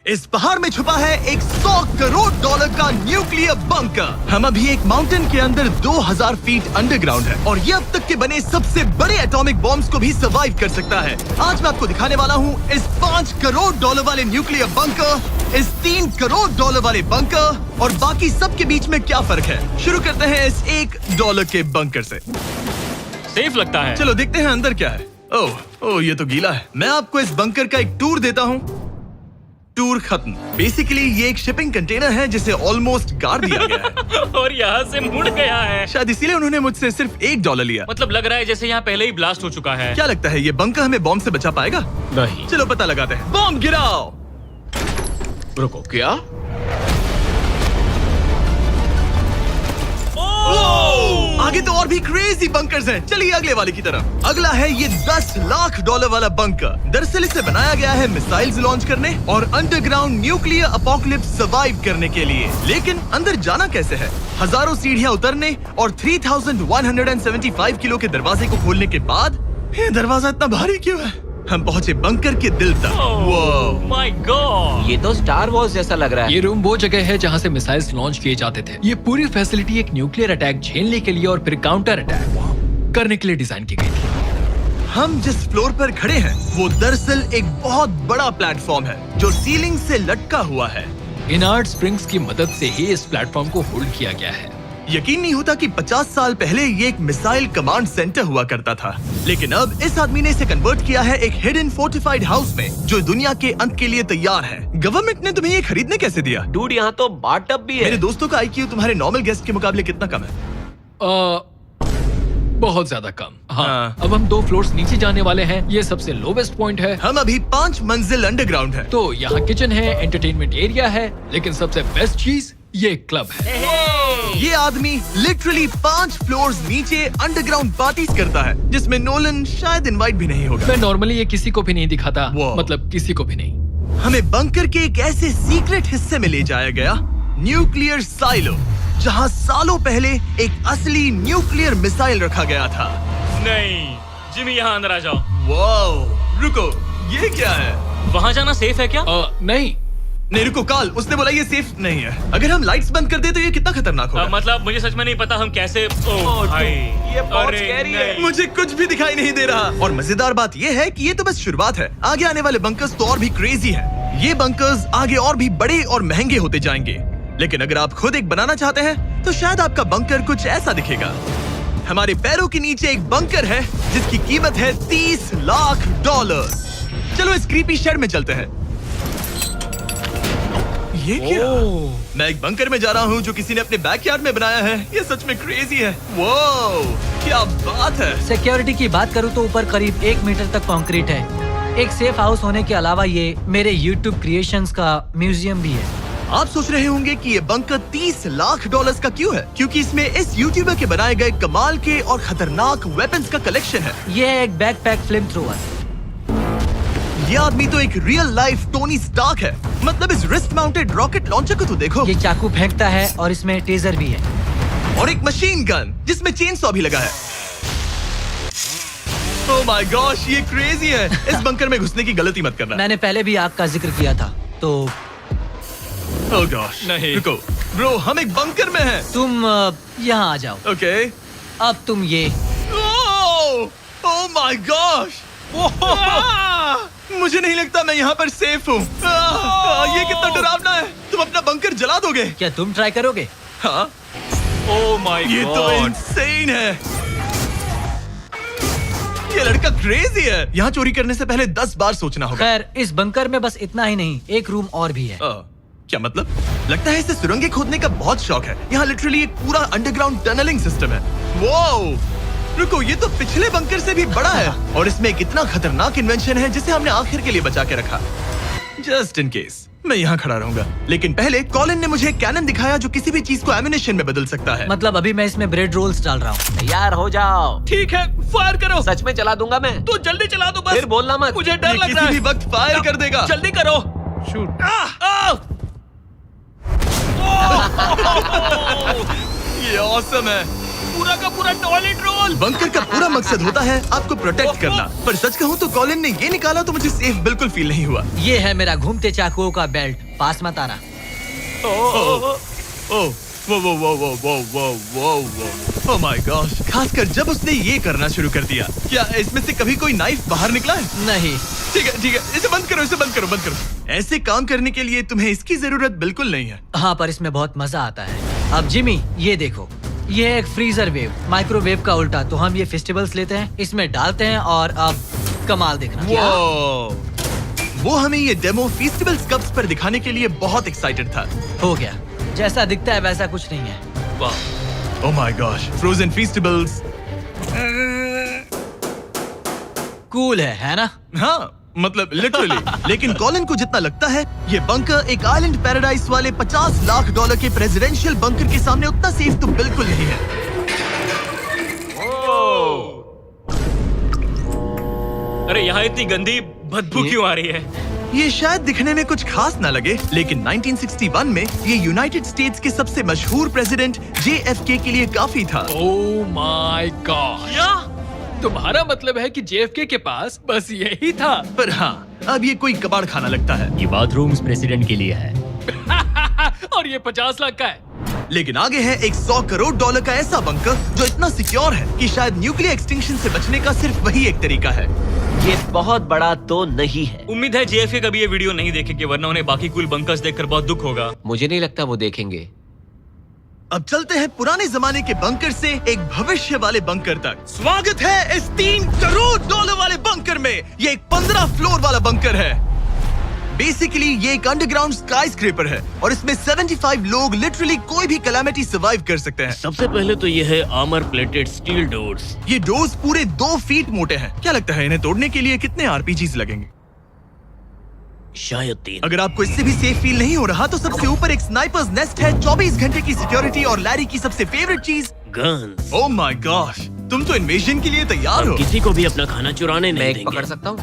इस पहाड़ में छुपा है एक 100 करोड़ डॉलर का न्यूक्लियर बंकर। हम अभी एक माउंटेन के अंदर 2000 फीट अंडरग्राउंड है और ये अब तक के बने सबसे बड़े एटॉमिक बॉम्ब्स को भी सर्वाइव कर सकता है। आज मैं आपको दिखाने वाला हूँ इस 5 करोड़ डॉलर वाले न्यूक्लियर बंकर, इस 3 करोड़ डॉलर वाले बंकर और बाकी सब के बीच में क्या फर्क है। शुरू करते हैं इस $1 के बंकर से। सेफ लगता है। चलो देखते हैं अंदर क्या है। ओह ये तो गीला है। मैं आपको इस बंकर का एक टूर देता हूँ। टूर खत्म। बेसिकली ये एक शिपिंग कंटेनर है जिसे ऑलमोस्ट गाड़ दिया गया है और यहाँ से मुड़ गया है। शायद इसीलिए उन्होंने मुझसे सिर्फ $1 लिया। मतलब लग रहा है जैसे यहाँ पहले ही ब्लास्ट हो चुका है। क्या लगता है ये बंकर हमें बॉम्ब से बचा पाएगा? नहीं। चलो पता लगाते हैं। बॉम्ब गिराओ। रुको, क्या? आगे तो और भी क्रेजी बंकर्स हैं। चलिए अगले वाले की तरफ। अगला है ये $10 लाख वाला बंकर। दरअसल इसे बनाया गया है मिसाइल्स लॉन्च करने और अंडरग्राउंड न्यूक्लियर अपोकलिप्स सर्वाइव करने के लिए। लेकिन अंदर जाना कैसे है? हजारों सीढ़ियां उतरने और 3175 किलो के दरवाजे को खोलने के बाद ये दरवाजा इतना भारी क्यों है? हम पहुंचे बंकर के दिल तक। ओह माय गॉड, ये तो स्टार वॉर्स जैसा लग रहा है। ये रूम वो जगह है जहाँ से मिसाइल्स लॉन्च किए जाते थे। ये पूरी फैसिलिटी एक न्यूक्लियर अटैक झेलने के लिए और फिर काउंटर अटैक करने के लिए डिजाइन की गई थी। हम जिस फ्लोर पर खड़े हैं वो दरअसल एक बहुत बड़ा प्लेटफॉर्म है जो सीलिंग से लटका हुआ है। इनार्ड स्प्रिंग्स की मदद से ही इस प्लेटफॉर्म को होल्ड किया गया है। यकीन नहीं होता कि 50 साल पहले ये एक मिसाइल कमांड सेंटर हुआ करता था, लेकिन अब इस आदमी ने इसे कन्वर्ट किया है एक हिडन फोर्टिफाइड हाउस में जो दुनिया के अंत के लिए तैयार है। गवर्नमेंट ने तुम्हें ये खरीदने कैसे दिया? डूड, यहाँ तो बाथ टब भी है। मेरे दोस्तों का IQ तुम्हारे नॉर्मल गेस्ट के मुकाबले कितना कम है? बहुत ज्यादा कम। हाँ। हाँ। अब हम 2 फ्लोर्स नीचे जाने वाले हैं। ये सबसे लोवेस्ट पॉइंट है। हम अभी 5 मंजिल अंडरग्राउंड है। तो यहाँ किचन है, एंटरटेनमेंट एरिया है, लेकिन सबसे बेस्ट चीज ये क्लब है। ये आदमी लिटरली 5 फ्लोर्स नीचे अंडरग्राउंड पार्टीज करता है जिसमें नोलन शायद इनवाइट भी नहीं होगा। मैं नॉर्मली ये किसी को भी नहीं दिखाता। Wow. मतलब किसी को भी नहीं। हमें बंकर के एक ऐसे सीक्रेट हिस्से में ले जाया गया, न्यूक्लियर साइलो, जहां सालों पहले एक असली न्यूक्लियर मिसाइल रखा गया था। नहीं, जिमी यहाँ अंदर आ जाओ। वाओ, रुको, ये क्या है? वहाँ जाना सेफ है क्या? नहीं। नहीं रुको काल, उसने बोला ये सेफ नहीं है। अगर हम लाइट्स बंद कर दे तो ये कितना खतरनाक होगा? मतलब मुझे सच में नहीं पता हम कैसे। ओह भाई, ये बहुत अरे scary है। नहीं। मुझे कुछ भी दिखाई नहीं दे रहा। और मजेदार बात ये है कि ये तो बस शुरुआत है। आगे आने वाले बंकर्स तो और भी क्रेजी हैं। ये बंकर्स आगे और भी बड़े और महंगे होते जाएंगे। लेकिन अगर आप खुद एक बनाना चाहते हैं तो शायद आपका बंकर कुछ ऐसा दिखेगा। हमारे पैरों के नीचे एक बंकर है जिसकी कीमत है $30 लाख। चलो इस क्रीपी शेड में चलते हैं। ये क्या? मैं एक बंकर में जा रहा हूँ जो किसी ने अपने बैकयार्ड में बनाया है। ये सच में क्रेजी है। वो क्या बात है। सिक्योरिटी की बात करूँ तो ऊपर करीब 1 मीटर तक कंक्रीट है। एक सेफ हाउस होने के अलावा ये मेरे YouTube क्रिएशंस का म्यूजियम भी है। आप सोच रहे होंगे कि ये बंकर $30 लाख का क्यों है? क्योंकि इसमें इस यूट्यूबर के बनाए गए कमाल के और खतरनाक वेपन्स का कलेक्शन है। ये है एक बैकपैक फ्लेम थ्रोवर। ये आदमी तो एक रियल लाइफ टोनी स्टार्क है। मतलब इस रिस्ट माउंटेड रॉकेट लॉन्चर को तो देखो। ये चाकू फेंकता है और इसमें टेजर भी है। और एक मशीन गन जिसमें चेन सॉ भी लगा है। ओह माय गॉश, ये क्रेजी है। इस बंकर में घुसने की गलती मत करना। मैंने पहले भी आग का जिक्र किया था तो ओह गॉश, नहीं। रुको ब्रो, हम एक बंकर में हैं। तुम यहाँ आ जाओ। ओके। अब तुम ये ओह माय गॉश, मुझे नहीं लगता मैं यहाँ पर सेफ हूँ। ये कितना डरावना है। तुम अपना बंकर जला दोगे? क्या तुम ट्राई करोगे? हाँ, ओह माय ये तो गॉड, इंसेन है। ये लड़का क्रेजी है। यहाँ चोरी करने से पहले 10 बार सोचना होगा। खैर, इस बंकर में बस इतना ही नहीं, एक रूम और भी है। क्या मतलब? लगता है इसे सुरंगें खोदने का बहुत शौक है। यहाँ लिटरली एक पूरा अंडरग्राउंड टनलिंग सिस्टम है। वो रुको, ये तो पिछले बंकर से भी बड़ा है और इसमें एक इतना खतरनाक इन्वेंशन है जिसे हमने आखिर के लिए बचा के रखा। जस्ट इन केस मैं यहाँ खड़ा रहूंगा। लेकिन पहले कॉलिन ने मुझे एक कैनन दिखाया जो किसी भी चीज को एम्यूनेशन में बदल सकता है। मतलब अभी मैं इसमें ब्रेड रोल्स डाल रहा हूँ। तैयार हो जाओ। ठीक है, फायर करो। सच में चला दूंगा मैं। तो जल्दी चला दो बस। फिर बोलना मत। मुझे डर ये लग रहा किसी है। भी वक्त फायर कर देगा। जल्दी करो। शूट। ये ऑसम है। पूरा का पूरा टॉयलेट रोल। बंकर का पूरा मकसद होता है आपको प्रोटेक्ट करना, पर सच कहूँ तो कॉलिन ने ये निकाला तो मुझे सेफ बिल्कुल फील नहीं हुआ। ये है मेरा घूमते चाकुओं का बेल्ट, पास मत आना। ओह माय गॉश, खासकर जब उसने ये करना शुरू कर दिया। क्या इसमें से कभी कोई नाइफ बाहर निकला है? नहीं। ठीक है, इसे बंद करो, बंद करो। ऐसे काम करने के लिए तुम्हें इसकी जरूरत बिल्कुल नहीं है। हाँ, पर इसमें बहुत मजा आता है। अब जिमी, ये देखो, ये है एक फ्रीजर वेव, माइक्रोवेव का उल्टा। तो हम ये फेस्टिवल्स लेते हैं, इसमें डालते हैं और अब कमाल देखना। वो हमें ये डेमो फेस्टिवल्स कप्स पर दिखाने के लिए बहुत एक्साइटेड था। हो गया, जैसा दिखता है वैसा कुछ नहीं है। Oh my gosh, frozen festivals. Cool है ना? हाँ, मतलब लिटरली। लेकिन कॉलिन को जितना लगता है ये बंकर एक आइलैंड पैराडाइज वाले $50 लाख के प्रेसिडेंशियल बंकर के सामने उतना सेफ तो बिल्कुल नहीं है। अरे यहाँ इतनी गंदी बदबू क्यों आ रही है? ये शायद दिखने में कुछ खास ना लगे, लेकिन 1961 में ये यूनाइटेड स्टेट्स के सबसे मशहूर प्रेसिडेंट JFK के लिए काफी था। ओह माय गॉड, तुम्हारा मतलब है कि JFK के पास बस यही था? पर हाँ, अब ये कोई कबाड़ खाना लगता है। ये बाथरूम्स प्रेसिडेंट के लिए है। और ये 50 लाख का है। लेकिन आगे है एक $100 करोड़ का ऐसा बंकर जो इतना सिक्योर है कि शायद न्यूक्लियर एक्सटिंक्शन से बचने का सिर्फ वही एक तरीका है। ये बहुत बड़ा तो नहीं है। उम्मीद है JFK कभी ये वीडियो नहीं देखेंगे, वरना उन्हें बाकी कूल बंकर्स देखकर बहुत दुख होगा। मुझे नहीं लगता वो देखेंगे। अब चलते हैं पुराने जमाने के बंकर से एक भविष्य वाले बंकर तक। स्वागत है इस $3 करोड़ वाले बंकर में। ये एक 15 फ्लोर वाला बंकर है। बेसिकली ये एक अंडरग्राउंड स्काईस्क्रेपर है और इसमें 75 लोग लिटरली कोई भी कैलामिटी सर्वाइव कर सकते हैं। सबसे पहले तो ये है आर्मर प्लेटेड स्टील डोर्स। ये डोर्स पूरे 2 फीट मोटे हैं। क्या लगता है इन्हें तोड़ने के लिए कितने RPGs लगेंगे? शायद 3। अगर आपको इससे भी सेफ फील नहीं हो रहा तो सबसे ऊपर एक स्नाइपर्स नेस्ट है, 24 घंटे की सिक्योरिटी और लैरी की सबसे फेवरेट चीज गन्स। ओह माय गॉश, तुम तो इन्वेजन के लिए तैयार हो। किसी को भी अपना खाना चुराने मैं नहीं एक देंगे। पकड़ सकता हूँ।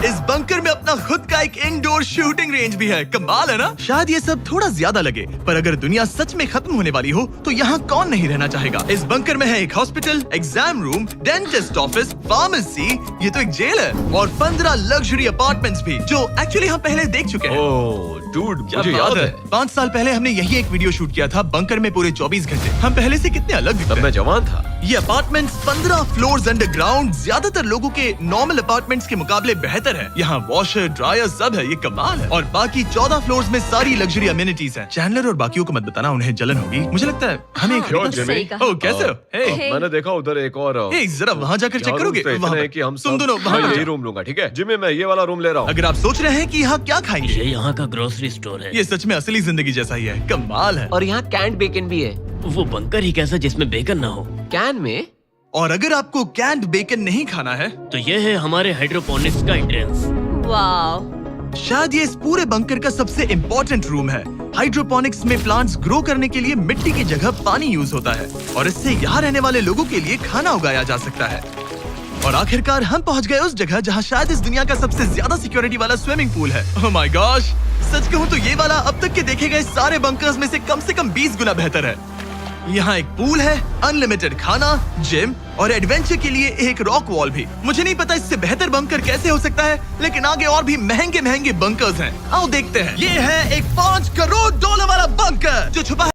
इस बंकर में अपना खुद का एक इंडोर शूटिंग रेंज भी है। कमाल है ना? शायद ये सब थोड़ा ज्यादा लगे, पर अगर दुनिया सच में खत्म होने वाली हो तो यहाँ कौन नहीं रहना चाहेगा। इस बंकर में है एक hospital, exam room, dentist office, pharmacy, ये तो एक जेल है, और 15 लग्जरी अपार्टमेंट्स भी, जो एक्चुअली हम पहले देख चुके हैं। मुझे याद है 5 साल पहले हमने यही एक वीडियो शूट किया था, बंकर में पूरे 24 घंटे। हम पहले से कितने अलग दिखते तब हैं। मैं जवान था। ये अपार्टमेंट्स 15 फ्लोर्स अंडरग्राउंड ज्यादातर लोगों के नॉर्मल अपार्टमेंट्स के मुकाबले बेहतर है। यहाँ वॉशर, ड्रायर सब है, ये कमाल है। और बाकी 14 फ्लोर्स में सारी लग्जरी अमेनिटीज हैं। चैंडलर और बाकियों को मत बताना, उन्हें जलन होगी। मुझे लगता है हमें एक क्यों, जिमी? ओह, कैसे हो? हे, मैंने देखा उधर एक और हे, जरा वहाँ जाकर चेक करोगे? वहाँ है पर। कि हम तुम सब दोनों वहाँ मैं पर यही जाओ। रूम लूंगा, ठीक है जिमी? मैं ये वाला रूम ले रहा हूँ। अगर आप सोच रहे हैं कि यहाँ क्या खाएंगे, ये यहाँ का ग्रोसरी स्टोर है। ये सच में असली जिंदगी जैसा ही है। कमाल है। और यहाँ कैंड बेकन भी है। वो बंकर ही कैसा जिसमें बेकन ना हो। कैन में? और अगर आपको कैंड बेकन नहीं खाना है, तो ये है हमारे हाइड्रोपोनिक्स का एंट्रेंस। वाव, शायद ये इस पूरे बंकर का सबसे इम्पोर्टेंट रूम है। हाइड्रोपोनिक्स में प्लांट्स ग्रो करने के लिए मिट्टी की जगह पानी यूज होता है, और इससे यहाँ रहने वाले लोगों के लिए खाना उगाया जा सकता है। और आखिरकार हम पहुंच गए उस जगह जहाँ शायद इस दुनिया का सबसे ज्यादा सिक्योरिटी वाला स्विमिंग पूल है। ओह माय गॉश, सच कहूँ तो ये वाला अब तक के देखे गए सारे बंकर्स में से कम 20 गुना बेहतर है। यहाँ एक पूल है, अनलिमिटेड खाना, जिम और एडवेंचर के लिए एक रॉक वॉल भी। मुझे नहीं पता इससे बेहतर बंकर कैसे हो सकता है, लेकिन आगे और भी महंगे बंकर्स हैं। आओ देखते हैं। ये है एक $5 करोड़ वाला बंकर जो छुपा है